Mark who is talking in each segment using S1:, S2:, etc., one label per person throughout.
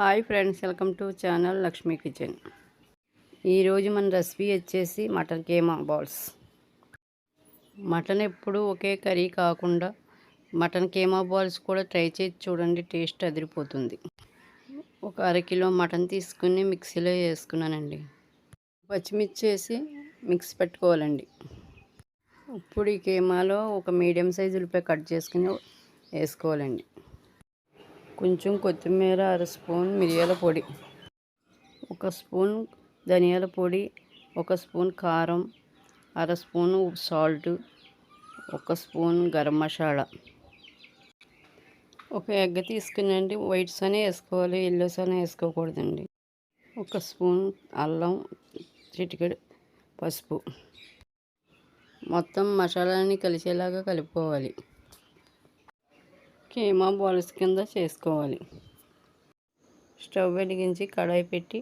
S1: Hi friends, welcome to channel Lakshmi kitchen. ఈరోజు మన recipe వచ్చేసి మటన్ కీమా బాల్స్. మటన్ ఎప్పుడు ఒకే కర్రీ కాకుండా మటన్ కీమా బాల్స్ కూడా ట్రై చేసి చూడండి, టేస్ట్ అదిరిపోతుంది. ఒక అరకిలో మటన్ తీసుకుని మిక్సీలో వేసుకున్నానండి. పచ్చిమిర్చి వేసి మిక్స్ పెట్టుకోవాలండి. ఇప్పుడు ఈ కీమాలో ఒక మీడియం సైజు ఉల్లిపాయ కట్ చేసుకుని వేసుకోవాలండి. కొంచెం కొత్తిమీర, అర స్పూన్ మిరియాల పొడి, ఒక స్పూన్ ధనియాల పొడి, ఒక స్పూన్ కారం, అర స్పూన్ సాల్ట్, ఒక స్పూన్ గరం మసాలా, ఒక ఎగ్ తీసుకునండి. వైట్స్ అనే వేసుకోవాలి, ఎల్లోస్ అనే వేసుకోకూడదండి. ఒక స్పూన్ అల్లం, చిటికెడు పసుపు. మొత్తం మసాలాని కలిసేలాగా కలుపుకోవాలి. కీమా బాల్స్ కింద చేసుకోవాలి. స్టవ్ వెలిగించి కడాయి పెట్టి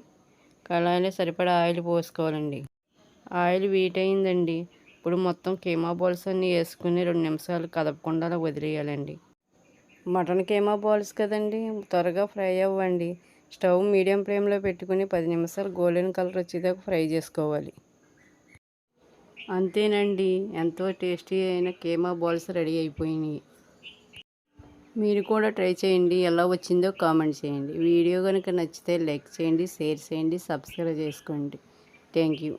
S1: కడాయిలో సరిపడా ఆయిల్ పోసుకోవాలండి. ఆయిల్ హీట్ అయిందండి. ఇప్పుడు మొత్తం కీమా బాల్స్ అన్నీ వేసుకుని 2 నిమిషాలు కదపకుండా వదిలేయాలండి. మటన్ కీమా బాల్స్ కదండి, త్వరగా ఫ్రై అవ్వండి. స్టవ్ మీడియం ఫ్లేమ్లో పెట్టుకుని 10 నిమిషాలు గోల్డెన్ కలర్ వచ్చేదాకా ఫ్రై చేసుకోవాలి. అంతేనండి, ఎంతో టేస్టీ అయిన కీమా బాల్స్ రెడీ అయిపోయినాయి. మీరు కూడా ట్రై చేయండి, ఎలా వచ్చిందో కామెంట్ చేయండి. వీడియో కనుక నచ్చితే లైక్ చేయండి, షేర్ చేయండి, సబ్స్క్రైబ్ చేసుకోండి. Thank you.